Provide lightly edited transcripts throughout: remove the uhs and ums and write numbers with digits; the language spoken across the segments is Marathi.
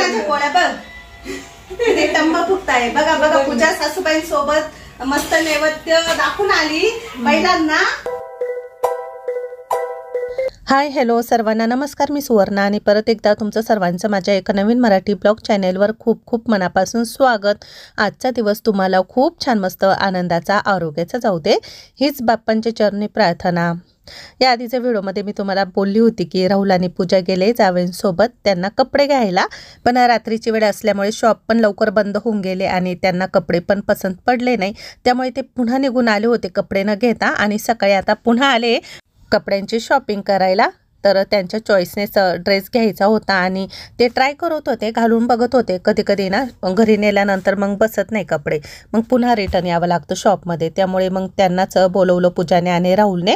माझ्या पोळ्या बघ, ते टंब फुगताय बघा बघा. पूजा सासूबाई सोबत मस्त नैवेद्य दाखवून आली बैलांना. हाय हॅलो सर्वांना नमस्कार. मी सुवर्णा आणि परत एकदा तुमचं सर्वांचं माझ्या एका नवीन मराठी ब्लॉग चॅनेलवर खूप खूप मनापासून स्वागत. आजचा दिवस तुम्हाला खूप छान मस्त आनंदाचा आरोग्याचा जाऊ दे हीच बाप्पांच्या चरणी प्रार्थना. या आधीच्या व्हिडिओमध्ये मी तुम्हाला बोलली होती की राहुल आणि पूजा गेले जावयांसोबत त्यांना कपडे घ्यायला, पण रात्रीची वेळ असल्यामुळे शॉप पण लवकर बंद होऊन गेले आणि त्यांना कपडे पण पसंत पडले नाही. त्यामुळे ते पुन्हा निघून आले होते कपडे न घेता आणि सकाळी आता पुन्हा आले कपड्यांची शॉपिंग करायला. तर त्यांच्या चॉईसनेच ड्रेस घ्यायचा होता आणि ते ट्राय करत होते, घालून बघत होते. कधी कधी ना घरी नेल्यानंतर मग बसत नाही कपडे, मग पुन्हा रिटर्न यावं लागतं शॉपमध्ये. त्यामुळे मग त्यांनाच बोलवलं पूजाने आणि राहुलने.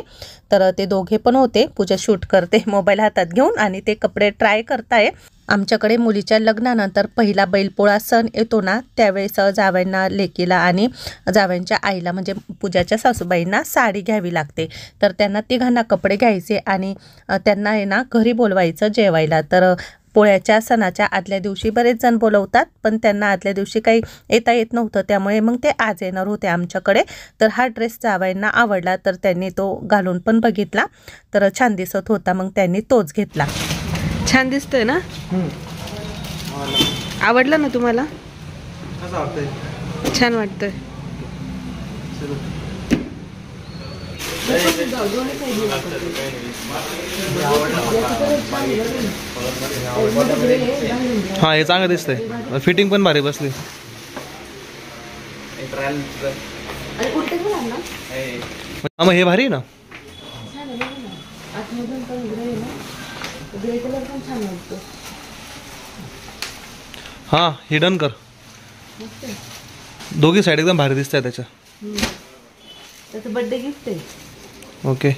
तर ते दोघे पण होते. पूजा शूट करते मोबाईल हातात घेऊन आणि ते कपडे ट्राय करताय. आमच्याकडे मुलीच्या लग्नानंतर पहिला बैलपोळा सण येतो ना, त्यावेळेस जावयांना लेकीला आणि जावयांच्या आईला म्हणजे पूजाच्या सासूबाईंना साडी घ्यावी लागते. तर त्यांना तिघांना कपडे घ्यायचे आणि त्यांना आहे ना घरी बोलवायचं जेवायला. तर पोळ्याच्या सणाच्या आदल्या दिवशी बरेच जण बोलवतात, पण त्यांना आदल्या दिवशी काही येता येत नव्हतं. त्यामुळे मग ते आज येणार होते आमच्याकडे. तर हा ड्रेस जावयांना आवडला तर त्यांनी तो घालून पण बघितला. तर छान दिसत होता, मग त्यांनी तोच घेतला. छान दिसतोय ना? आवडलं ना तुम्हाला? छान वाटतंय. हा हे चांगलं दिसतंय, फिटिंग पण भारी बसली. मग हे भारी ना? हा हे डन कर. दोघी साईड एकदम भारी दिसत आहे त्याच्या. त्याचं बर्थडे गिफ्ट आहे. ओके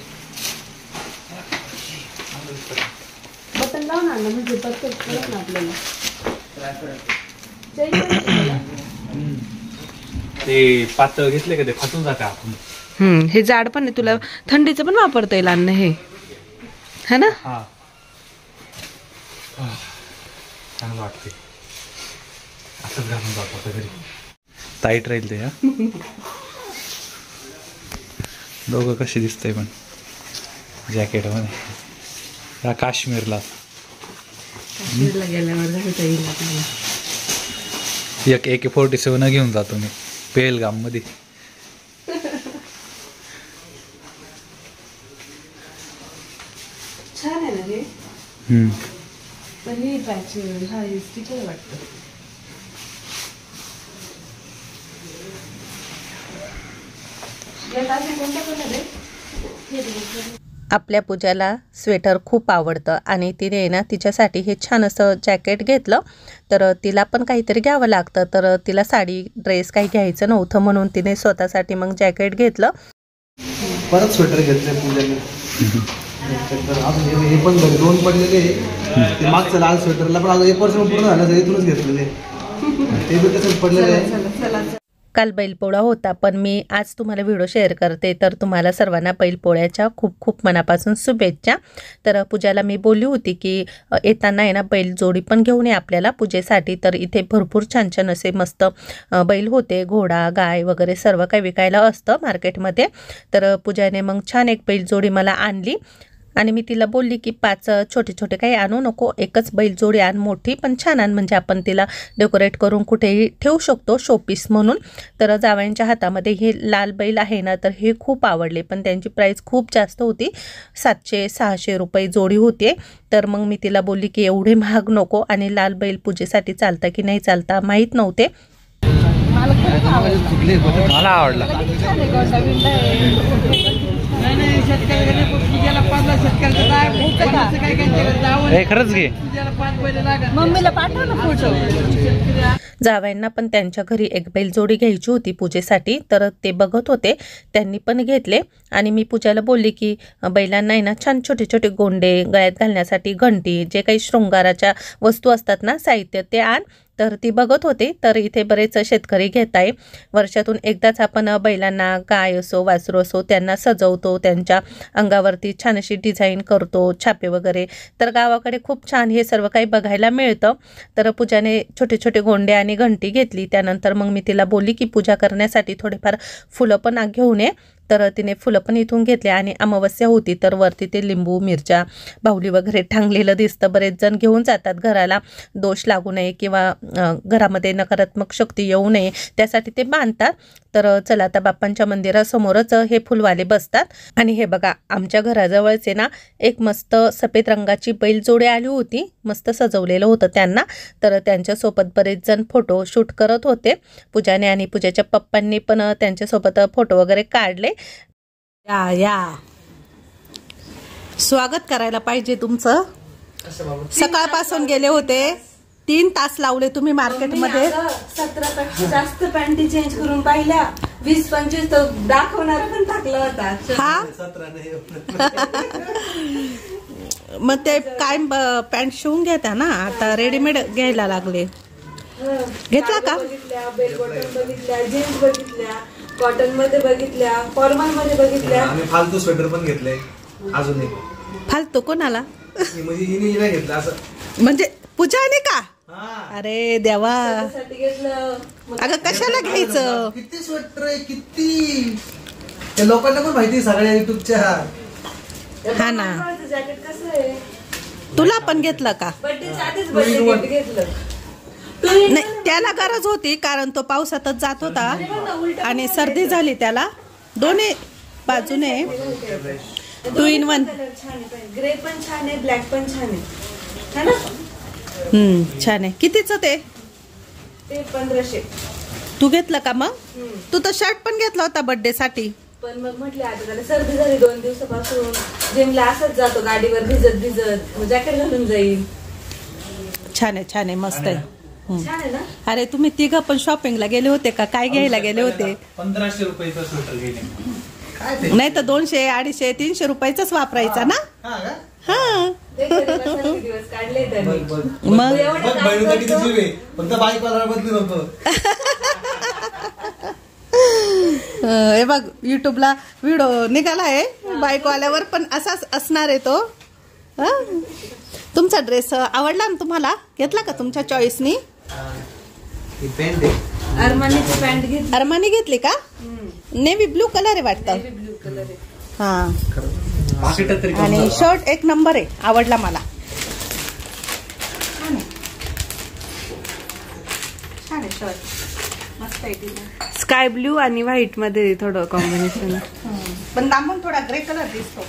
बटन लाव ना म्हणजे परफेक्ट कळत ना आपल्याला. ते पातळ घेतले का ते फाटून जाते आपण. हे जाड पण आहे, तुला थंडीचं पण वापरता येईल अन्न हे, है ना? चांगलं वाटते असंच घालून जातो घरी, टाईट राहील ते. दोघं कशी दिसतंय पण जॅकेटमध्ये. काश्मीरला गेल्यावर एक AK-47 घेऊन जातो मी पेहलगाम मध्ये. छान आहे ना हे. पण हे हा स्टिकर वाटतं. आपल्या पूजाला स्वेटर खूप आवडतं आणि तिने ना तिच्यासाठी हे छान असं जॅकेट घेतलं. तर तिला पण काहीतरी घ्यावं लागतं, तर तिला साडी ड्रेस काही घ्यायचं नव्हतं म्हणून तिने स्वतःसाठी मग जॅकेट घेतलं. परत स्वेटर घेतलं पूजाने. हे पण दोन पडलेले, ते मागचं लाल स्वेटरला पण अजून 1 वर्ष पूर्ण झालं, इथूनच घेतलेले ते बी तसंच पडलेले. काल बैलपोळा होता, पण मी आज तुम्हाला व्हिडिओ शेअर करते. तर तुम्हाला सर्वांना बैलपोळ्याच्या खूप खूप मनापासून शुभेच्छा. तर पूजाला मी बोलली होती की येताना आहे ना बैल जोडी पण घेऊन ये आपल्याला पूजेसाठी. तर इथे भरपूर छान छान असे मस्त बैल होते, घोडा गाय वगैरे सर्व काही विकायला असतं मार्केटमध्ये. तर पूजाने मग छान एक बैल जोडी मला आणली आणि मी तिला बोलली की 5 छोटे छोटे काही आणू नको, एकच बैलजोडी आण, मोठी पण छान आण, म्हणजे आपण तिला डेकोरेट करून कुठेही ठेवू शकतो शोपीस म्हणून. तर जावयांच्या हातामध्ये हे लाल बैल आहे ना, तर हे खूप आवडले, पण त्यांची प्राईस खूप जास्त होती, 700-600 रुपये जोडी होते. तर मग मी तिला बोलली की एवढे महाग नको, आणि लाल बैल पूजेसाठी चालता की नाही चालता माहीत नव्हते. मला आवडला. खरंच घे, मम्मीला पाठव ना फोटो. जावयांना पण त्यांच्या घरी एक बैल जोडी घ्यायची होती पूजेसाठी, तर ते बघत होते, त्यांनी पण घेतले. आणि मी पूजाला बोलली की बैलांना ना छान छोटे छोटे गोंडे, गळ्यात घालण्यासाठी घंटी, जे काही शृंगाराच्या वस्तू असतात ना साहित्य ते आण, तर ती बघत होती. तर इथे बरेच शेतकरी घेत आहे. वर्षातून एकदाच आपण बैलांना, गाय असो वासरू असो, त्यांना सजवतो, त्यांच्या अंगावरती छान अशी डिझाईन करतो, छापे वगैरे. तर गावाकडे खूप छान हे सर्व काही बघायला मिळतं. तर पूजाने छोटे छोटे गोंडे आणि घंटी घेतली. त्यानंतर मग मी तिला बोलली की पूजा करण्यासाठी थोडेफार फुलं पण घेऊन ये. तर तिने फुलं पण इथून घेतले आणि अमावस्या होती तर वरती ते लिंबू, मिरच्या, बाहुली वगैरे टांगलेलं दिसतं. बरेच जण घेऊन जातात, घराला दोष लागू नये किंवा घरामध्ये नकारात्मक शक्ती येऊ नये त्यासाठी ते बांधतात. तर चला आता बाप्पांच्या मंदिरासमोरच हे फुलवाले बसतात. आणि हे बघा, आमच्या घराजवळच ना एक मस्त सफेद रंगाची बैलजोडी आली होती, मस्त सजवलेलं होतं त्यांना. तर त्यांच्यासोबत बरेच जण फोटो शूट करत होते. पूजाने आणि पूजाच्या पप्पांनी पण त्यांच्यासोबत फोटो वगैरे काढले. या स्वागत करायला पाहिजे तुमचं. सकाळपासून गेले होते, 3 तास लावले तुम्ही मार्केटमध्ये. 17 जास्त पॅन्टी चेंज करून पाहिल्या, 20-25 तर दाखवणार पण टाकला होता. हा मग ते काय पॅन्ट शिवून घेता ना, आता रेडीमेड घ्यायला लागले. घेतला का? बघितल्या, बेल बॉटम बघितल्या, जीन्स बघितल्या, कॉटन मध्ये बघितल्या, फॉर्मल मध्ये बघितल्या. आम्ही फालतू स्वेटर पण घेतलंय अजून एक. फालतू कोणाला? म्हणजे हिने नाही घेतलं असं. म्हणजे पूजाने का? अरे देवा, घेतलं. अगं कशाला घ्यायचं? किती स्वेटर आहे, किती त्या लोकांना पण माहिती सगळ्या युट्यूबच्या. हा ना. जॅकेट कसं आहे? तुला पण घेतलं का? बर्थडेच्या आधीच बर्थडे गिफ्ट घेतलं. नाही, त्याला गरज होती कारण तो पावसातच जात होता आणि सर्दी झाली त्याला. दोन्ही बाजूने 2 in 1. छान आहे, ग्रे पण छान आहे, ब्लॅक पण छान आहे ना. छान आहे. कितीचं ते? 1500. तू घेतलं का? मग तू तर शर्ट पण घेतला होता बर्थडे साठी. पण मग म्हटले आता त्याला सर्दी झाली 2 दिवसापासून, जिमला असंच जातो गाडीवर भिजत भिजत, जॅकेट घालून जाईल. छान आहे, छान आहे, मस्त आहे. छान आहे ना. अरे तुम्ही तिघं पण शॉपिंगला गेले होते का? काय घ्यायला गेले होते? 1500 रुपयाचं स्वेटर गेले. काय ते? नाही तर 200, 250, 300 रुपयाचाच वापरायचा ना. हा का? हा ते गरीबासारखे दिवस काढले त्यांनी. मग एवढं काम बहिणीचा किती करतो. जीव आहे, फक्त बाईक वाला बदलू नको. हे बघ, युट्यूबला व्हिडिओ निघाला आहे, बाईकवाल्यावर पण असाच असणार आहे तो. तुमचा ड्रेस आवडला ना तुम्हाला? घेतला का तुमच्या चॉईसनी? ही पॅन्ट आहे. अरमानीची पॅन्ट घेतली. अरमानी घेतली का? नेव्ही ब्लू कलर आहे वाटतं. ब्लू कलर आहे. हा. पाकिटात तरी आणि शर्ट 1 नंबर आहे, आवडला मला. छान आहे शर्ट, मस्त आहे. स्काय ब्लू आणि व्हाईट मध्ये थोडं कॉम्बिनेशन. पण लांबून थोडा ग्रे कलर दिसतो.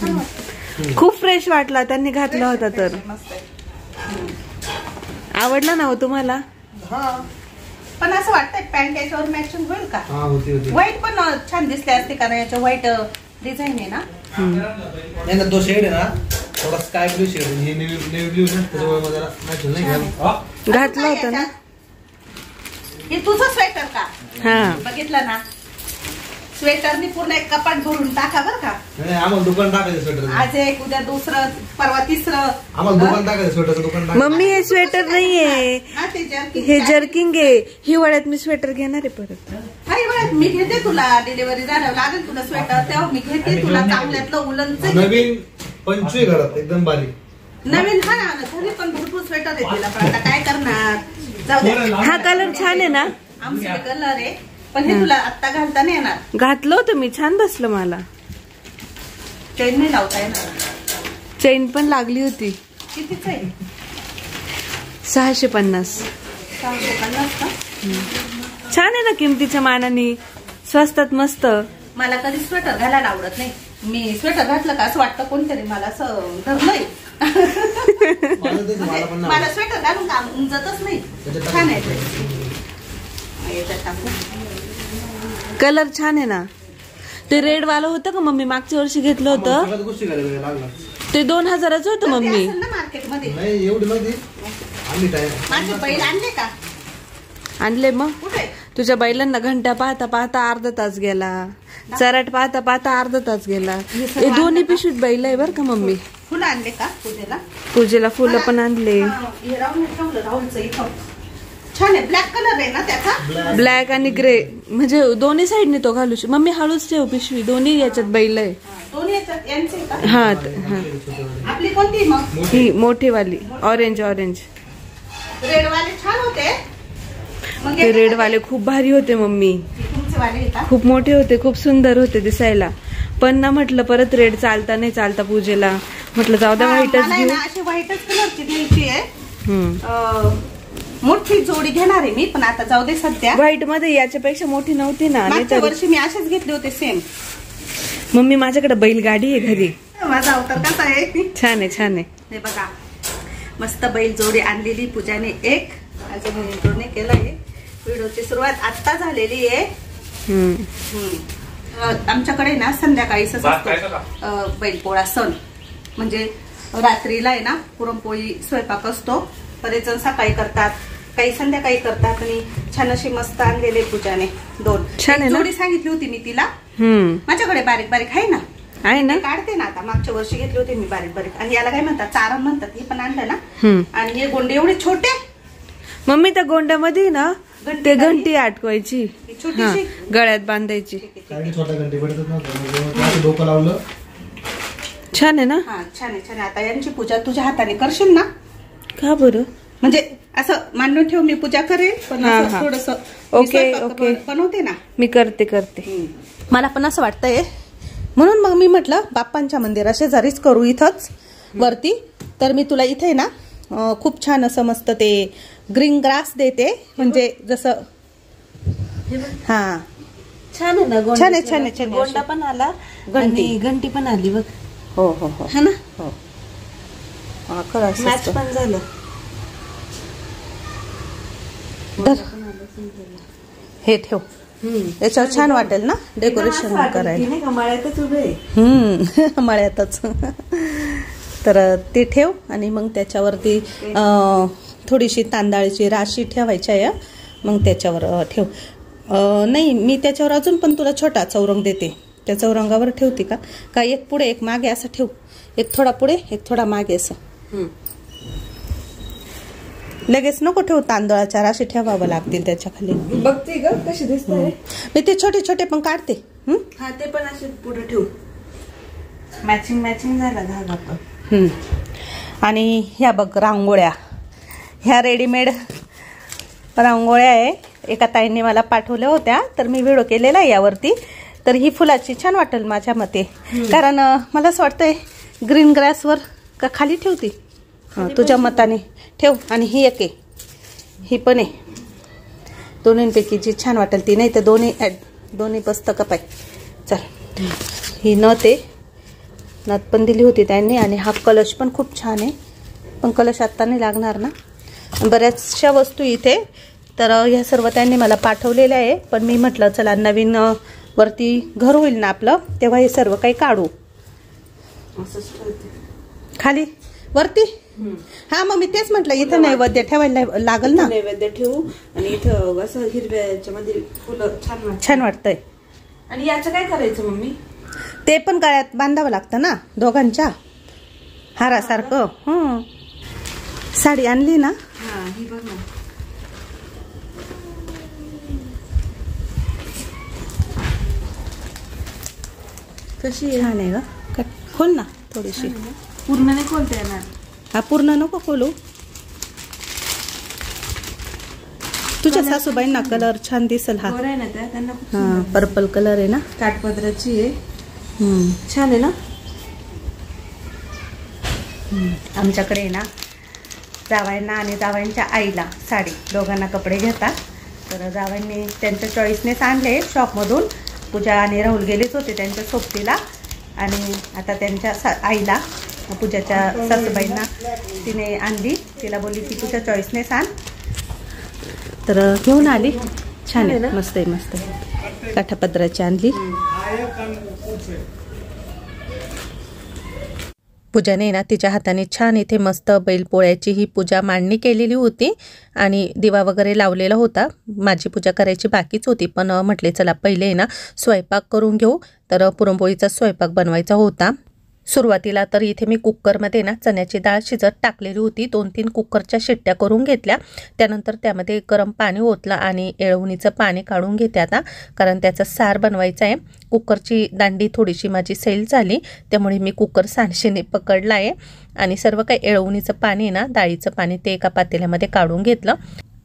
छान वाटतं. खूप फ्रेश वाटला त्यांनी घातला होता तर. मस्त आहे. आवडला ना हो तुम्हाला? हा. पण असं वाटतंय पॅन्ट याच्यावर मॅचिंग होईल का? हा होती. व्हाईट पण छान दिसले असते कारण याच्या व्हाईट डिझाईन आहे ना. नाही ना, तो शेड आहे ना थोडा स्काय ब्लू शेड, हे नेव्ही ब्लू ना, त्याच्यामुळे जरा मॅच नाही घाल. घातलं होतं ना. हे तुझं स्वेटर का? हा. बघितलं ना, स्वेटरनी पूर्ण एक कपाट भरून टाका बर का. नाही आम्हाला दुकान टाकायचं स्वेटर. आज एक, उद्या दुसरं, परवा तिसरं. आम्हाला दुकान टाकायचं स्वेटरचं दुकान टाकायचं. मम्मी हे स्वेटर नाहीये, हा, ते jerkin हे आहे. जर्किंग आहे. हिवाळ्यात मी स्वेटर घेणार आहे परत. हा, एवढ्यात मी घेते तुला, डिलिव्हरी झाल्यावर लागेल तुला स्वेटर, तेव्हा मी घेते तुला चांगल्यातलं उलनचं. नवीन 25 घरात एकदम बारीक. नवीन हा ना, घरी पण भरपूर स्वेटर आहे तिला, पण आता काय करणार. जाऊ दे. हा कलर छान आहे ना. आमचे कलर आहे, पण हे तुला आत्ता घालता नाही येणार. घातलं होतं मी, छान बसलं मला. चेन नाही लावता येणार. चेन पण लागली होती. कितीच आहे? 650. 650 का? छान आहे ना, किमतीच्या मानाने स्वस्तात मस्त. मला कधी स्वेटर घालायला आवडत नाही. मी स्वेटर घातलं का असं वाटतं कोणतरी मला असं धरलंय. मला स्वेटर घालून काम उमजतच नाही. छान आहे ड्रेस. याच्यात टाकू. कलर छान आहे ना. ते रेड वाला होतं का मम्मी? मागच्या वर्षी घेतलं होतं गोष्टी करायला लागला. ते 2000च होतं मम्मी. मार्केटमध्ये नाही एवढी नव्हती. आम्ही टाइम माझे बैल आणले का? आणले मग. कुठे? तुझ्या बैलांना घंटा पाहता पाहता अर्धा तास गेला, चराट पाहता पाहता अर्धा तास गेला. हे दोन्ही पिशवीत बैल आहे बरं का मम्मी. फुलं आणले का पूजेला? पूजेला फुलं पण आणले. राहुल ठेवलं, राहुलचं इथं छान आहे. ब्लॅक कलर आहे ना त्याचा. ब्लॅक आणि ग्रे म्हणजे दोन्ही साईडने तो घालू शकतो. मम्मी हळूच ठेव पिशवी. दोन्ही याच्यात बैल आहे. दोन्ही याच्यात यांचे का? हा आपली कोणती मग? ही मोठी वाली ऑरेंज ऑरेंज. रेड वाले छान होते. मग ते रेड वाले खूप भारी होते मम्मी. तुमचे वाले आहे का? खूप मोठे होते, खूप सुंदर होते दिसायला. पण ना म्हटलं परत रेड चालता नाही चालता पूजेला. म्हटलं जाऊ द्या व्हाईटच मला आहे घेऊ. ना अशी व्हाईटच कलरची घ्यायची आहे. मोठी जोडी घेणार आहे मी, पण आता जाऊ दे सध्या. व्हाईट मध्ये याच्यापेक्षा मोठी नव्हती ना. मागच्या वर्षी मी असेच घेतले होते सेम. मम्मी माझ्याकडे बैलगाडी आहे घरी. माझा अवतार कसा आहे? छान आहे छान आहे. हे बघा मस्त बैल जोडी आणलेली पूजाने. एक अजून इंट्रोने केलंय. व्हिडिओची सुरुवात आत्ता झालेली आहे. आमच्याकडे ना संध्याकाळी बैलपोळा सण म्हणजे रात्रीला आहे ना पुरणपोळी स्वयंपाक असतो. बरेच जण सकाळी करतात, काही संध्याकाळी करतात. आणि छान अशी मस्त आणलेले पूजाने 2 छान आहे ना? जोडी सांगितली होती मी तिला. माझ्याकडे बारीक बारीक आहे ना. आहे ना? काढते ना आता. मागच्या वर्षी घेतले होते मी बारीक बारीक. आणि याला काय म्हणतात? चारण म्हणतात. हे पण आणलं ना. आणि हे गोंडे एवढे छोटे. मम्मी त्या गोंड्यामध्ये ना ते घंटी अटकवायची. छोटीशी गळ्यात बांधायची. काही छोट्या घंटी पडतच नव्हतं. डोकं लावलं. छान आहे ना? हा छान आहे छान आहे. आता यांची पूजा तुझ्या हाताने करशील ना? का बरं? म्हणजे असं मांडून ठेव, मी पूजा करेन. पण थोडस ओके बनवते ना मी. करते. मला पण असं वाटतंय. म्हणून मग मी म्हटलं बाप्पांच्या मंदिरा शेजारीच करू इथंच वरती. तर मी तुला इथे ना खूप छान असं मस्त ते ग्रीन ग्रास देते. म्हणजे जसं हा छान आहे ना? छान आहे छान आहे छान आहे. गोंडा पण आला, घंटी पण आली बघ. हो हो हो है ना? हो. कळस मॅच पण झालं. हे ठेव. याच्यावर छान वाटेल ना डेकोरेशन करायला. कमाळ्यातच उभे. मळ्यातच. तर ते ठेव. आणि मग त्याच्यावरती थोडीशी तांदळाची राशी ठेवायची आहे. मग त्याच्यावर ठेव. नाही मी त्याच्यावर अजून पण तुला छोटा चौरंग देते. त्या चौरंगावर ठेवते का एक पुढे एक मागे असं ठेव. एक थोडा पुढे एक थोडा मागे असं. लगेच नको ठेवू. तांदळाच्या राशी ठेवावं लागतील त्याच्या खाली. बघते ग कशी दिसते. मी ते छोटे छोटे पण काढते. हा ते पण असे पुढे ठेवू. मॅचिंग झाला धागा पण. आणि ह्या बघ रांगोळ्या. ह्या रेडीमेड रांगोळ्या आहे. एका ताईंनी मला पाठवल्या होत्या. तर मी व्हिडिओ केलेला आहे यावरती. तर ही फुलाची छान वाटेल माझ्या मते. कारण मला असं वाटतंय ग्रीन ग्रासवर का खाली ठेवती. तुझ्या मताने ठेव. आणि ही एक आहे. ही पण आहे. दोन्हींपैकी जी छान वाटेल ती. नाही तर दोन्ही पुस्तकं पाय. चल ही नथ आहे. नथ पण दिली होती त्यांनी. आणि हा कलश पण खूप छान आहे. पण कलश आत्ता नाही लागणार ना. बऱ्याचशा वस्तू इथे. तर ह्या सर्व त्यांनी मला पाठवलेल्या आहे. पण मी म्हटलं चला नवीन वरती घर होईल ना आपलं, तेव्हा हे सर्व काही काढू. खाली वरती. हा मग मी तेच म्हटलं इथं नैवेद्य ठेवायला लागल ना. नैवेद्य ठेवू. आणि इथं असं हिरव्याच्या मध्ये फुलं छान वाटतंय. आणि याचं काय करायचं मम्मी? ते पण गळ्यात बांधावं लागतं ना दोघांच्या हारासारखं. साडी आणली ना. हा ही बघ ना. कशी छान आहे ग. खोल ना थोडीशी. पूर्ण नाही खोलता येणार. हा पूर्ण नको खोलू. तुझ्या सासूबाईंना कलर छान दिसल. हा आहे ना त्या त्यांना खूप हा पर्पल कलर आहे ना. काठपदराची आहे. छान आहे ना. आमच्याकडे आहे ना जावाईंना आणि जावाईंच्या आईला साडी दोघांना कपडे घेतात. तर जावाईंनी त्यांच्या चॉईसनेच आणले शॉपमधून. पूजा आणि राहुल गेलेच होते त्यांच्या सोबतीला. आणि आता त्यांच्या आईला पूजाच्या सासूबाईंना तिने आणली. तिला बोलली ती तुझ्या चॉईसनेच आण. तर घेऊन आली. छान आहे ना. मस्त आहे मस्त आहे. काठापदराची आणली. पूजाने ना तिच्या हाताने छान इथे मस्त बैलपोळ्याची ही पूजा मांडणी केलेली होती. आणि दिवा वगैरे लावलेला होता. माझी पूजा करायची बाकीच होती. पण म्हटले चला पहिले ना स्वयंपाक करून घेऊ. तर पुरणपोळीचा स्वयंपाक बनवायचा होता. सुरुवातीला तर इथे मी कुकरमध्ये ना चण्याची डाळ शिजत टाकलेली होती. 2-3 कुकरच्या शिट्ट्या करून घेतल्या. त्यानंतर त्यामध्ये गरम पाणी ओतलं आणि येळवणीचं पाणी काढून घेते आता, कारण त्याचं सार बनवायचं आहे. कुकरची दांडी थोडीशी माझी सैल झाली, त्यामुळे मी कुकर सांडशीने पकडला आहे आणि सर्व काही येळवणीचं पाणी ना, डाळीचं पाणी ते एका पातेल्यामध्ये काढून घेतलं.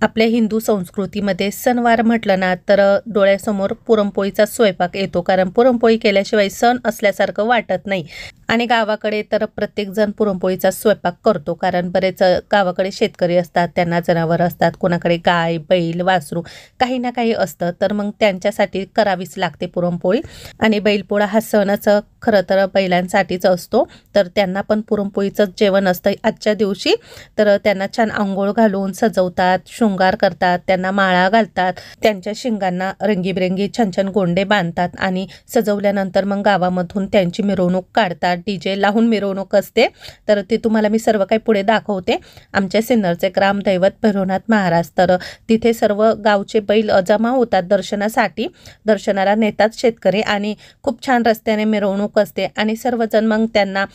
आपल्या हिंदू संस्कृतीमध्ये सणवार म्हटलं ना तर डोळ्यासमोर पुरणपोळीचा स्वयंपाक येतो, कारण पुरणपोळी केल्याशिवाय सण असल्यासारखं वाटत नाही. आणि गावाकडे तर प्रत्येकजण पुरणपोळीचा स्वयंपाक करतो, कारण बरेच गावाकडे शेतकरी असतात, त्यांना जनावरं असतात, कोणाकडे गाय बैल वासरू काही ना काही असतं, तर मग त्यांच्यासाठी करावीच लागते पुरणपोळी. आणि बैलपोळा हा सणच खरं तर बैलांसाठीच असतो, तर त्यांना पण पुरणपोळीचंच जेवण असतं आजच्या दिवशी. तर त्यांना छान आंघोळ घालून सजवतात, शृंगार करतात, त्यांना माळा घालतात, त्यांच्या शिंगांना रंगीबेरंगी छान छान गोंडे बांधतात आणि सजवल्यानंतर मग गावामधून त्यांची मिरवणूक काढतात. DJ लावून मिरवणूक असते, तर ते तुम्हाला मी सर्व काही पुढे दाखवते. आमच्या सिन्नरचे ग्रामदैवत भैरवनाथ महाराज, तर तिथे सर्व गावचे बैल जमा होतात दर्शनासाठी. दर्शनाला नेतात शेतकरी आणि खूप छान रस्त्याने मिरवणूक असते आणि सर्वजण मग त्यांना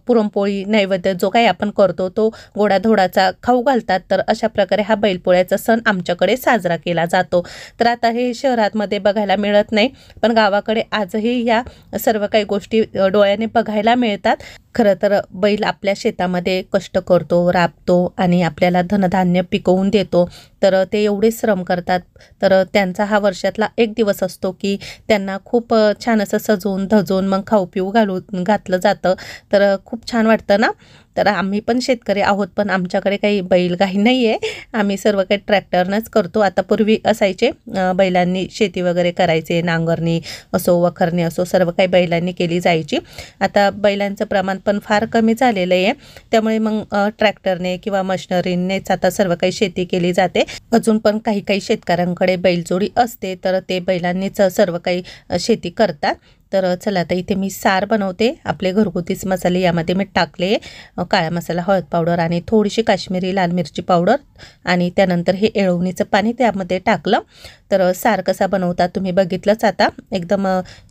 पुरणपोळी नैवेद्य जो काही आपण करतो तो गोडाधोडाचा खाऊ घालतात. तर अशा प्रकारे हा बैलपोळ्याचा सण आमच्याकडे साजरा केला जातो. तर आता हे शहरामध्ये बघायला मिळत नाही, पण गावाकडे आजही या सर्व काही गोष्टी डोळ्याने बघायला मिळतात. खरं तर बैल आपल्या शेतामध्ये कष्ट करतो, राबतो आणि आपल्याला धनधान्य पिकवून देतो, तर ते एवढे श्रम करतात. तर त्यांचा हा वर्षातला एक दिवस असतो की त्यांना खूप छान असं सजवून धजवून मग खाऊ पिऊ घातलं जातं. तर खूप छान वाटतं ना. तर आम्ही पण शेतकरी आहोत, पण आमच्याकडे काही बैलगाई नाही आहे, आम्ही सर्व काही ट्रॅक्टरनंच करतो. आता पूर्वी असायचे बैलांनी शेती वगैरे करायचे, नांगरणी असो वखरणी असो सर्व काही बैलांनी केली जायची. आता बैलांचं प्रमाण पण फार कमी झालेलं आहे, त्यामुळे मग ट्रॅक्टरने किंवा मशिनरीनेच आता सर्व काही शेती केली जाते. अजून पण काही काही शेतकऱ्यांकडे बैलजोडी असते, तर ते बैलांनीच सर्व काही शेती करतात. तर चला आता इथे मी सार बनवते. आपले घरगुतीच मसाले यामध्ये मी टाकले, काळा मसाला, हळद पावडर आणि थोडीशी काश्मीरी लाल मिरची पावडर आणि त्यानंतर हे येळवणीचं पाणी त्यामध्ये टाकलं. तर सार कसा बनवतात तुम्ही बघितलंच आता. एकदम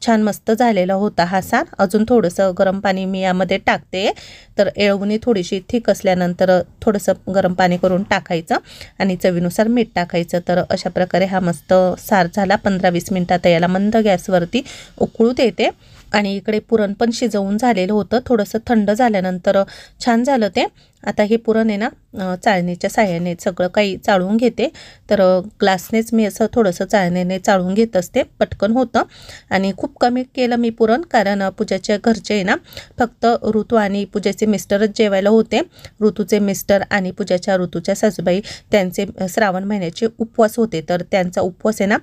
छान मस्त झालेला होता हा सार. अजून थोडंसं गरम पाणी मी यामध्ये टाकते. तर येळवणी थोडीशी थिक असल्यानंतर थोडंसं गरम पाणी करून टाकायचं आणि चवीनुसार मीठ टाकायचं. तर अशा प्रकारे हा मस्त सार झाला. 15-20 मिनटात याला मंद गॅसवरती उकळू देते. आणि इकडे पुरण पण शिजवून झालेलं होतं, थोडंसं थंड झाल्यानंतर छान झालं ते. आता हे पुरण आहे ना चाळणीच्या साह्याने सगळं काही चाळून घेते. तर ग्लासनेच मी असं थोडंसं चाळणीने चाळून घेत असते, पटकन होतं. आणि खूप कमी केलं मी पुरण, कारण पूजाच्या घरचे आहे ना फक्त ऋतू आणि पूजाचे मिस्टरच जेवायला होते. ऋतूचे मिस्टर आणि ऋतूच्या सासूबाई त्यांचे श्रावण महिन्याचे उपवास होते, तर त्यांचा उपवास आहे ना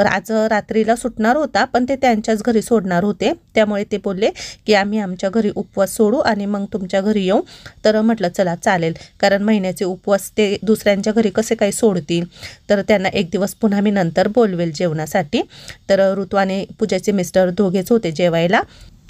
आज रात्रीला सुटणार होता, पण ते त्यांच्याच घरी सोडणार होते. त्यामुळे ते बोलले की आम्ही आमच्या घरी उपवास सोडू आणि मग तुमच्या घरी येऊ. तर म्हटलं चला चालेल, कारण महिन्याचे उपवास ते दुसऱ्यांच्या घरी कसे काही सोडतील, तर त्यांना एक दिवस पुन्हा मी नंतर बोलवेल जेवणासाठी. तर ऋतू आणि पूजाचे मिस्टर दोघेच होते जेवायला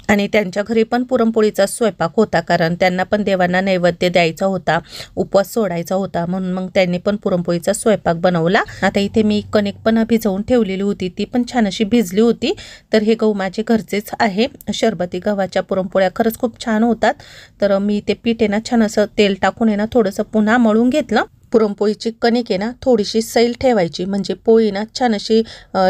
आणि त्यांच्या घरी पण पुरणपोळीचा स्वयंपाक होता, कारण त्यांना पण देवांना नैवेद्य द्यायचा होता, उपवास सोडायचा होता, म्हणून मग त्यांनी पण पुरणपोळीचा स्वयंपाक बनवला. आता इथे मी कणिक पण भिजवून ठेवलेली होती, ती पण छान अशी भिजली होती. तर हे गहू माझे घरचेच आहे, शरबती गव्हाच्या पुरणपोळ्या खरंच खूप छान होतात. तर मी ते पीठ आहे ना छान असं तेल टाकून आहे ना थोडंसं पुन्हा मळून घेतलं. पुरणपोळीची कणिक आहे ना थोडीशी सैल ठेवायची, म्हणजे पोळी ना छान अशी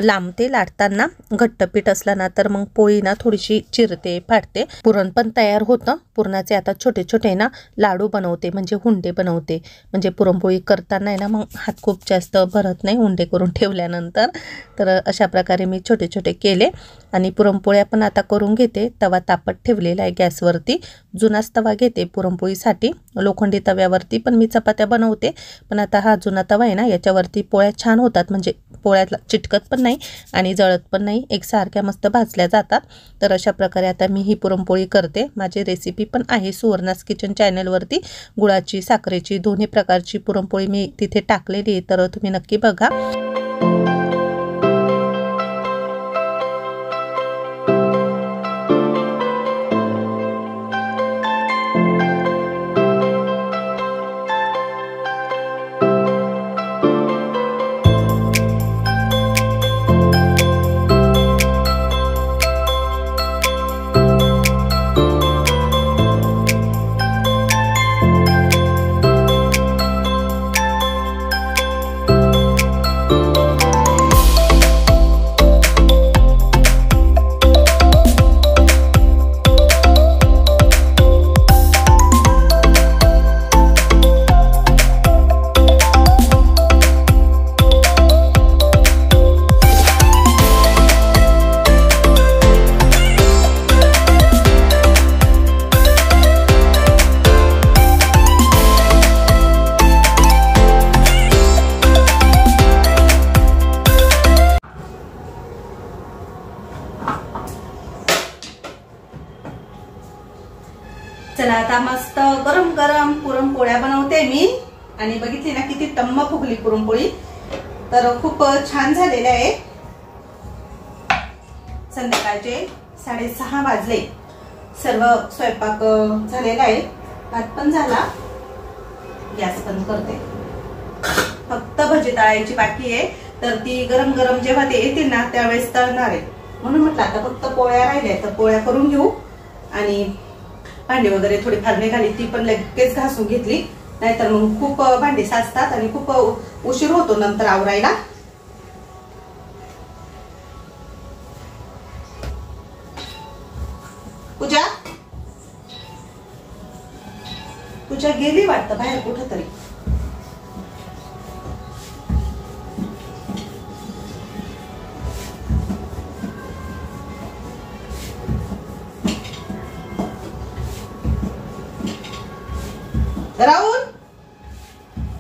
लांबते. लाटताना घट्ट पीठ असला ना तर मग पोळी ना थोडीशी चिरते फाटते. पुरण पण तयार होतं. पुरणाचे आता छोटे छोटे ना लाडू बनवते, म्हणजे हुंडे बनवते. म्हणजे पुरणपोळी करताना आहे ना मग हात खूप जास्त भरत नाही हुंडे करून ठेवल्यानंतर. तर अशा प्रकारे मी छोटे छोटे केले आणि पुरणपोळ्या पण आता करून घेते. तवा तापत ठेवलेला आहे गॅसवरती. जुनाच तवा घेते पुरणपोळीसाठी. लोखंडी तव्यावरती पण मी चपात्या बनवते, पण आता हा जुना तवा आहे ना याच्यावरती पोळ्या छान होतात, म्हणजे पोळ्याला चिटकत पण नाही आणि जळत पण नाही, एकसारख्या मस्त भाजल्या जातात. तर अशा प्रकारे आता मी ही पुरणपोळी करते. माझी रेसिपी पण आहे सुवर्णास किचन चॅनलवरती. गुळाची साखरेची दोन्ही प्रकारची पुरणपोळी मी तिथे टाकलेली आहे, तर तुम्ही नक्की बघा. टम्म फुगली पुरणपोळी. तर खूप छान झालेले आहे. संध्याकाळचे 6:30 वाजले. सर्व स्वयंपाक झालेला आहे. भात पण झाला. गॅस बंद करते. फक्त भजी तळायची बाकी आहे. तर ती गरम गरम जेव्हा ते येतील ना त्यावेळेस तळणार आहे. म्हणून म्हटलं आता फक्त पोळ्या राहिल्या तर पोळ्या करून घेऊ. आणि भांडी वगैरे थोडीफार निघाली ती पण लगेच घासून घेतली. नाहीतर मग खूप भांडी साचतात आणि खूप उशीर होतो नंतर आवरायला. पूजा गेली वाटतं बाहेर कुठं तरी. राहुल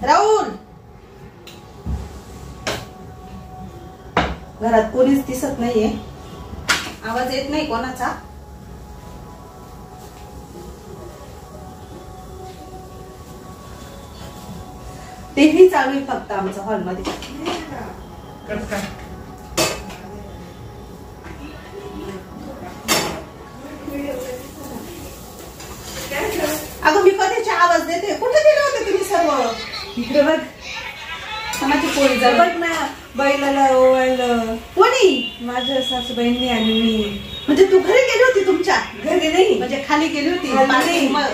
राहुल घरात कोणीच दिसत नाहीये. आवाज येत नाही कोणाचा. टीव्ही चालू आहे फक्त आमच्या हॉलमध्ये. अगं मी कधीचे आवाज देते. कुठे गेले होते तुम्ही सर्व. इकडे बघ. माझी पोळी जवळ बघ ना बैलाला ओवाळलं. कोणी. माझ्या सासूबाईंनी आणि मी. म्हणजे तू घरी गेली होती तुमच्या. घरी नाही म्हणजे खाली गेली होती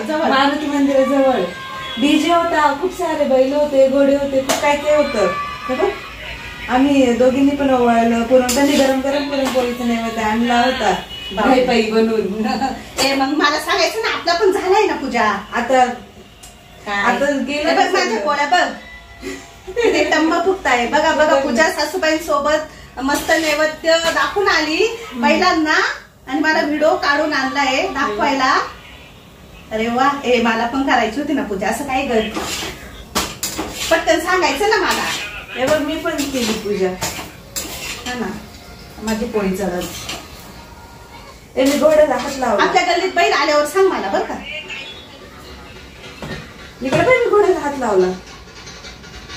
जवळ. मारुती मंदिराजवळ डीजे होता. खूप सारे बैल होते घोडे होते खूप काय काय होतं. आम्ही दोघींनी पण ओवाळलं. त्यांनी गरम गरम पुरणपोळीचा नैवेद्य आणला होता पायी बनवून. मग मला सांगायचं ना आपला पण झालाय ना पूजा. आता गेलं बघ माझ्या पोळ्या बघ. ते टम्म फुगताय. बघा बघा पूजा सासूबाई सोबत मस्त नैवेद्य दाखवून आली बैलांना. आणि मला व्हिडिओ काढून आणलाय दाखवायला. अरे वा. मला पण करायची होती ना पूजा. असं काय गर पटकन सांगायचं ना मला. हे बघ मी पण केली पूजा. हा ना माझी पोळी चढत. मी घोड्याला हात लावला. आपल्या गल्लीत बैल आल्यावर सांग मला बरं का. इकडे पण मी घोड्याला हात लावला.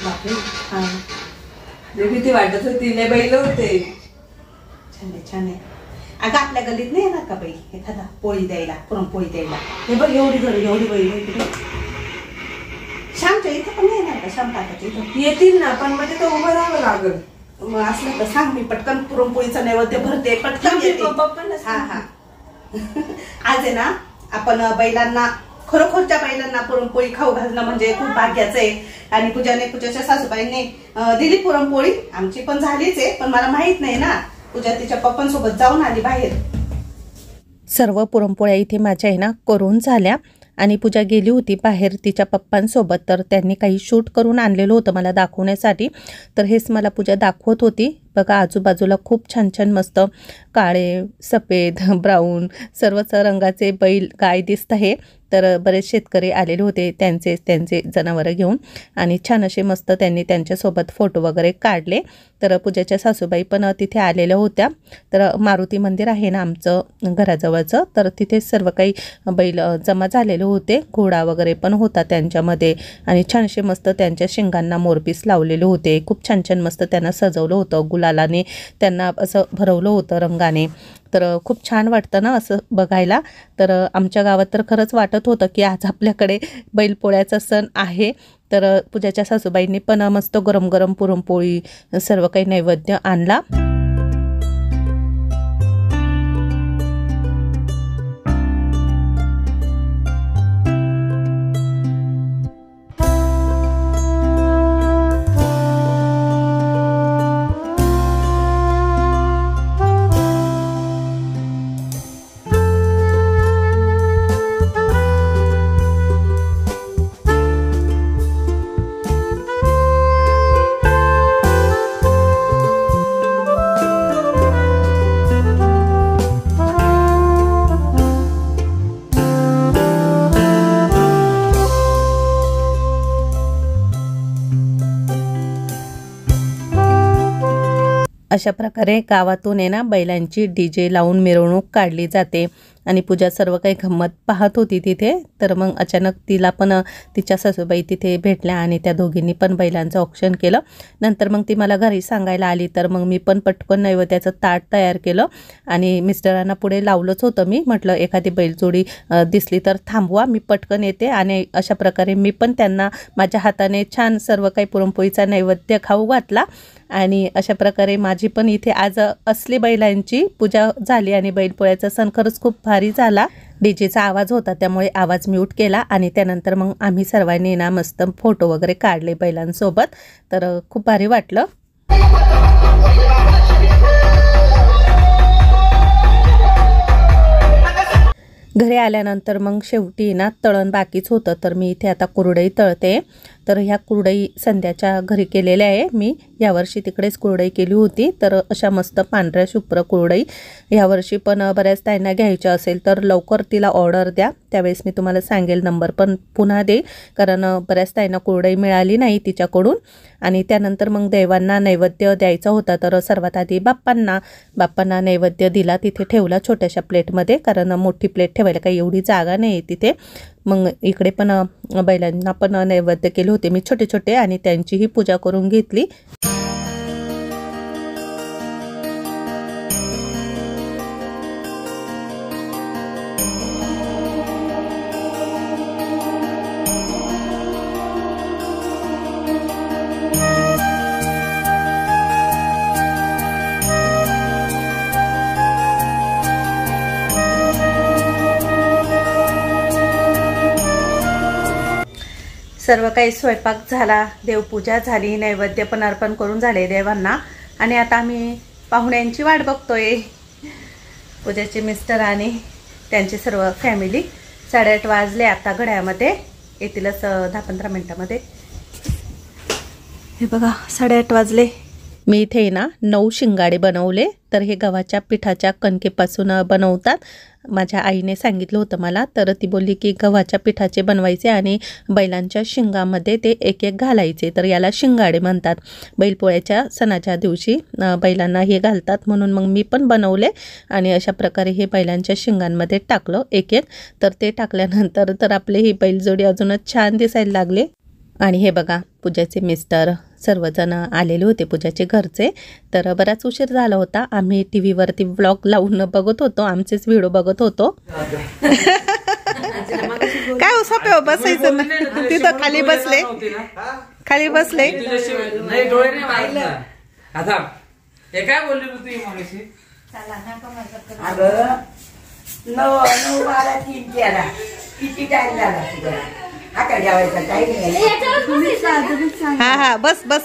बापरे. हा भीती वाटत होती. लय बैल होते. छान आहे छान आहे. अगं आपल्या गल्लीत नाही येणार का बाई एखादा पोळी द्यायला पुरणपोळी द्यायला. हे बघ एवढी घरी एवढी बैल इकडे. श्यामच्या इथं पण नाही येणार का. श्याम काकाच्या इथं येतील ना पण मग तिथं उभं राहावं लागल. मग असलं तर सांग. मी पटकन पुरणपोळीचा नैवेद्य भरते. पटकन येते. हा हा. आज आहे ना आपण बैलांना खरोखरच्या बैलांना पुरणपोळी खाऊ घालणं म्हणजे खूप भाग्याचं आहे. आणि पूजाच्या सासूबाईंनी दिली पुरणपोळी. आमची पण झालीच आहे पण मला माहित नाही ना. पूजा तिच्या पप्पांसोबत जाऊन आली बाहेर. सर्व पुरणपोळ्या इथे माझ्या आहे ना करून झाल्या. आणि पूजा गेली होती बाहेर तिच्या पप्पांसोबत. तर त्यांनी काही शूट करून आणलेलं होतं मला दाखवण्यासाठी. तर हेच मला पूजा दाखवत होती. बघा आजूबाजूला खूप छान छान मस्त काळे सफेद ब्राऊन सर्वच रंगाचे बैल गाय दिसत आहे. तर बरेच शेतकरी आलेले होते त्यांचे जनावरं घेऊन. आणि छान असे मस्त त्यांनी त्यांच्यासोबत फोटो वगैरे काढले. तर पूजाच्या सासूबाई पण तिथे आलेल्या होत्या. तर मारुती मंदिर आहे ना आमचं घराजवळचं. तर तिथे सर्व काही बैल जमा झालेले होते. घोडा वगैरे पण होता त्यांच्यामध्ये. आणि छानसे मस्त त्यांच्या शिंगांना मोरपीस लावलेले होते. खूप छान छान मस्त त्यांना सजवलं होतं. गुलालाने त्यांना असं भरवलं होतं रंगाने. तर खूप छान वाटतं ना असं बघायला. तर आमच्या गावात तर खरंच वाटत होतं की आज आपल्याकडे बैलपोळ्याचा सण आहे. तर पूजाच्या सासूबाईंनी पण मस्त गरम गरम पुरणपोळी सर्व काही नैवेद्य आणला. अशा प्रकारे गावातून आहे ना बैलांची डीजे लावून मिरवणूक काढली जाते. आणि पूजा सर्व काही गंमत पाहत होती तिथे. तर मग अचानक तिला पण तिच्या सासूबाई तिथे भेटल्या आणि त्या दोघींनी पण बैलांचं ऑक्शन केलं. नंतर मग ती मला घरी सांगायला आली, तर मग मी पण पटकन नैवेद्याचं ताट तयार केलं आणि मिस्टरांना पुढे लावलंच होतं. मी म्हटलं एखादी बैलजोडी दिसली तर थांबवा, मी पटकन येते. आणि अशा प्रकारे मी पण त्यांना माझ्या हाताने छान सर्व काही पुरणपोळीचा नैवेद्य खाऊ घातला. आणि अशा प्रकारे माझी पण इथे आज असली बैलांची पूजा झाली आणि बैलपोळ्याचा सण खरंच खूप भारी झाला. डीजेचा आवाज होता त्यामुळे आवाज म्यूट केला आणि त्यानंतर मग आम्ही सर्वांनी ना मस्त फोटो वगैरे काढले बैलांसोबत. तर खूप भारी वाटलं. घरी आल्यानंतर मग शेवटी ना तळण बाकीच होतं, तर मी इथे आता कुरडई तळते. तर ह्या कुरडई संध्याच्या घरी केलेल्या आहे मी. यावर्षी तिकडेच कुरडई केली होती. तर अशा मस्त पांढऱ्या शुभ्र कुरडई यावर्षी पण बऱ्याच ताईंना घ्यायच्या असेल तर लवकर तिला ऑर्डर द्या. त्यावेळेस मी तुम्हाला सांगेल, नंबर पण पुन्हा दे, कारण बऱ्याच ताईंना कुरडई मिळाली नाही तिच्याकडून. आणि त्यानंतर मग देवांना नैवेद्य द्यायचा होता. तर सर्वात आधी बाप्पांना नैवेद्य दिला, तिथे ठेवला छोट्याशा प्लेटमध्ये, कारण मोठी प्लेट ठेवायला काही एवढी जागा नाही तिथे. मग इकडे पण बैलांना पण नैवेद्य केले होते मी छोटे छोटे आणि त्यांचीही पूजा करून घेतली. सर्व काही स्वयंपाक झाला, देवपूजा झाली, नैवेद्य पण अर्पण करून झाले देवांना. आणि आता आम्ही पाहुण्यांची वाट बघतोय. पूजाचे मिस्टर आणि त्यांची सर्व फॅमिली. 8:30 वाजले आता घड्यामध्ये, येतीलच 10-15 मिनिटामध्ये. हे बघा 8:30 वाजले. मी इथे ना 9 शिंगाडे बनवले. तर हे गव्हाच्या पिठाच्या कणकेपासून बनवतात. माझ्या आईने सांगितलं होतं मला. तर ती बोलली की गव्हाच्या पिठाचे बनवायचे आणि बैलांच्या शिंगामध्ये ते एक एक घालायचे. तर याला शिंगाडे म्हणतात. बैलपोळ्याच्या सणाच्या दिवशी बैलांना हे घालतात, म्हणून मग मी पण बनवले आणि अशा प्रकारे हे बैलांच्या शिंगांमध्ये टाकलं एक एक. तर ते टाकल्यानंतर तर आपले ही बैलजोडी अजूनच छान दिसायला लागले. आणि हे बघा पूजाचे मिस्टर सर्वजण आलेले होते पूजाचे घरचे. तर बराच उशीर झाला होता. आम्ही टी व्हीवरती व्लॉग लावून बघत होतो, आमचेच व्हिडिओ बघत होतो. काय सोपे बसायचं ना, तिथं खाली बसले. काय बोलली तू मागाशी? 9-12-3-13 किती टाइम झाला तुझा? आता जेवायचा टाइम नाही. हा बस.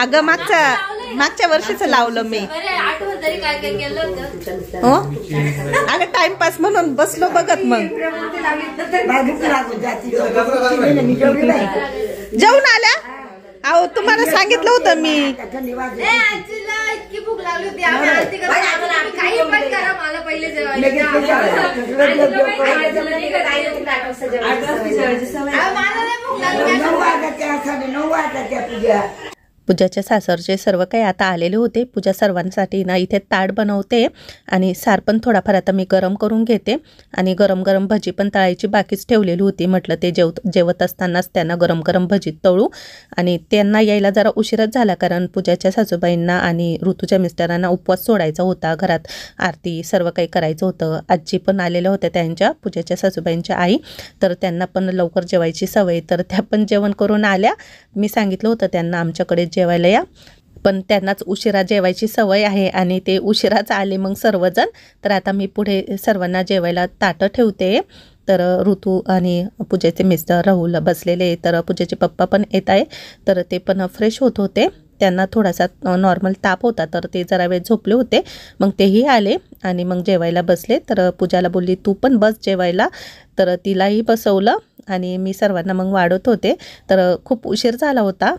अगं मागच्या वर्षीच लावलं मी. हो अगं टाइमपास म्हणून बसलो बघत. मग जेवून आल्या? अहो तुम्हाला सांगितलं होतं मी. इतकी भूक लागली होती, आम्ही आरती करतो, काही पण करा, मला पहिले पूजाच्या सासरचे सर्व काही आता आलेले होते. पूजा सर्वांसाठी ना इथे ताट बनवते आणि सार पण थोडाफार आता मी गरम करून घेते. आणि गरम गरम भजी पण तळायची बाकीच ठेवलेली होती. म्हटलं ते जेवत असतानाच त्यांना गरम गरम भजी तळू. आणि त्यांना यायला जरा उशीरच झाला, कारण पूजाच्या सासूबाईंना आणि ऋतूच्या मिस्टरांना उपवास सोडायचा होता. घरात आरती सर्व काही करायचं होतं. आजी पण आलेल्या होत्या त्यांच्या पूजाच्या सासूबाईंच्या आई. तर त्यांना पण लवकर जेवायची सवय, तर त्या पण जेवण करून आल्या. मी सांगितलं होतं त्यांना आमच्याकडे जेवायला या, पण त्यांनाच उशिरा जेवायची सवय आहे आणि ते उशिराच आले मग सर्वजण. तर आता मी पुढे सर्वांना जेवायला ताटं ठेवते. तर ऋतू आणि पूजेचे मिस्टर राहुल बसलेले. तर पूजेचे पप्पा पण येत आहे. तर ते पण फ्रेश होत होते. त्यांना थोडासा नॉर्मल ताप होता, तर ते जरा वेळ झोपले होते. मग तेही आले आणि मग जेवायला बसले. तर पूजाला बोलली तू पण बस जेवायला. तर तिलाही बसवलं आणि मी सर्वांना मग वाढत होते. तर खूप उशीर झाला होता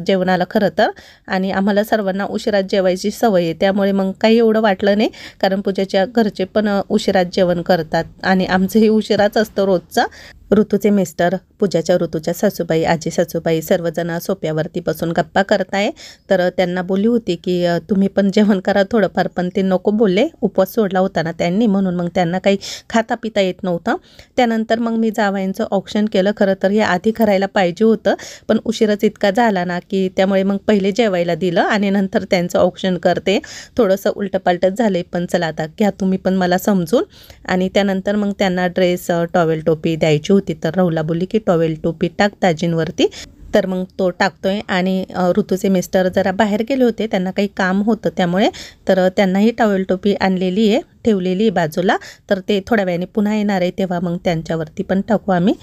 जेवणाला खरं तर, आणि आम्हाला सर्वांना उशिरात जेवायची सवय आहे, त्यामुळे मग काही एवढं वाटलं नाही, कारण पूजाच्या घरचे पण उशिरात जेवण करतात आणि आमचंही उशिराच असतं रोजचं. ऋतूचे मिस्टर, ऋतूच्या सासूबाई, आजी सासूबाई सर्वजण सोप्यावरती बसून गप्पा करताय. तर त्यांना बोलली होती की तुम्ही पण जेवण करा थोडंफार, पण ते नको बोलले. उपवास सोडला होता ना त्यांनी, म्हणून मग त्यांना काही खाता पिता येत नव्हतं. त्यानंतर मग मी जावयांचं ऑप्शन केलं. खरं तर हे आधी करायला पाहिजे होतं, पण उशीरच इतका झाला ना की त्यामुळे मग पहिले जेवायला दिलं आणि नंतर त्यांचं ऑप्शन करते. थोडंसं उलटपालटच झाले, पण चला आता घ्या तुम्ही पण मला समजून. आणि त्यानंतर मग त्यांना ड्रेस, टॉवेल टोपी द्यायची होती. तर राहुलला बोलली की टॉवेल टोपी टाक दाजींवरती. तर मग तो टाकतोय. आणि ऋतूचे मिस्टर जरा बाहेर गेले होते, त्यांना काही काम होतं त्यामुळे, तर त्यांनाही टॉवेल टोपी आणलेली आहे, ठेवलेली आहे बाजूला. तर ते थोड्या वेळाने पुन्हा येणार आहे, तेव्हा मग त्यांच्यावरती पण टाकू आम्ही.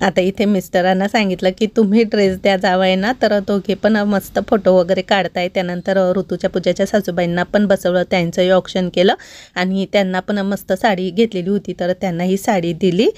आता इथे मिस्टरांना सांगितलं की तुम्ही ड्रेस द्या जावयांना, तर दोघे पण मस्त फोटो वगैरे काढताय. त्यानंतर ऋतूच्या पूजाच्या सासूबाईंना पण बसवलं, त्यांचंही ऑप्शन केलं आणि त्यांना पण मस्त साडी घेतलेली होती, तर त्यांनाही साडी दिली.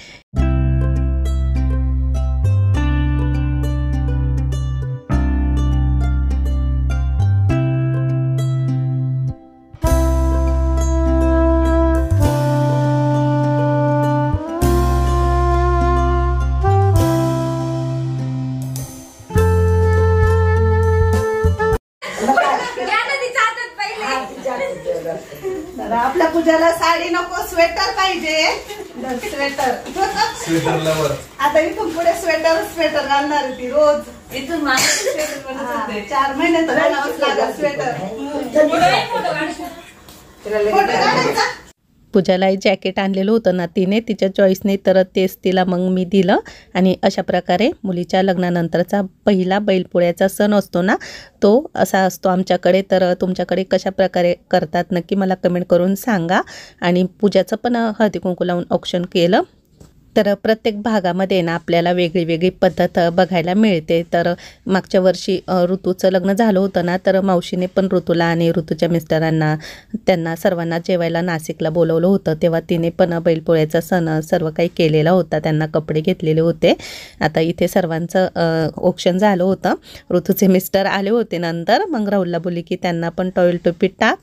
आपल्या पूजाला साडी नको, स्वेटर पाहिजे. स्वेटर आता इथून पुढे स्वेटर घालणार ती रोज. इथून स्वेटर 4 महिने तर घालावंच लागेल स्वेटर. पूजालाही जॅकेट आणलेलं होतं ना तिने, तिच्या चॉईसने, तर तेच तिला मग मी दिलं. आणि अशा प्रकारे मुलीच्या लग्नानंतरचा पहिला बैलपोळ्याचा सण असतो ना, तो असा असतो आमच्याकडे. तर तुमच्याकडे कशा प्रकारे करतात नक्की मला कमेंट करून सांगा. आणि पूजाचं पण हळदी कुंकू लावून औक्षण केलं. तर प्रत्येक भागामध्ये ना आपल्याला वेगळी वेगळी पद्धत बघायला मिळते. तर मागच्या वर्षी ऋतूचं लग्न झालं होतं ना, तर मावशीने पण ऋतूला आणि ऋतूच्या मिस्टरांना, त्यांना सर्वांना जेवायला नाशिकला बोलवलं होतं. तेव्हा तिने पण बैलपोळ्याचा सण सर्व काही केलेला होता, त्यांना कपडे घेतलेले होते. आता इथे सर्वांचं औक्षण झालं होतं. ऋतूचे मिस्टर आले होते नंतर, मग राहुलला बोलली की त्यांना पण टॉवेल टोपी टाक.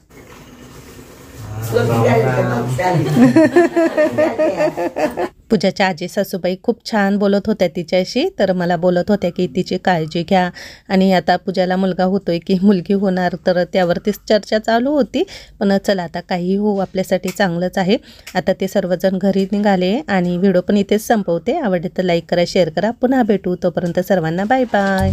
पूजाच्या आजी सासूबाई खूप छान बोलत होत्या तिच्याशी. तर मला बोलत होत्या की तिची काळजी घ्या, आणि आता पूजाला मुलगा होतोय की मुलगी होणार, तर त्यावरतीच चर्चा चालू होती. पण चला आता काही हो, आपल्यासाठी चांगलंच आहे. आता ते सर्वजण घरी निघाले आणि व्हिडिओ पण इथेच संपवते. आवडले तर लाईक करा, शेअर करा. पुन्हा भेटू, तोपर्यंत सर्वांना बाय बाय.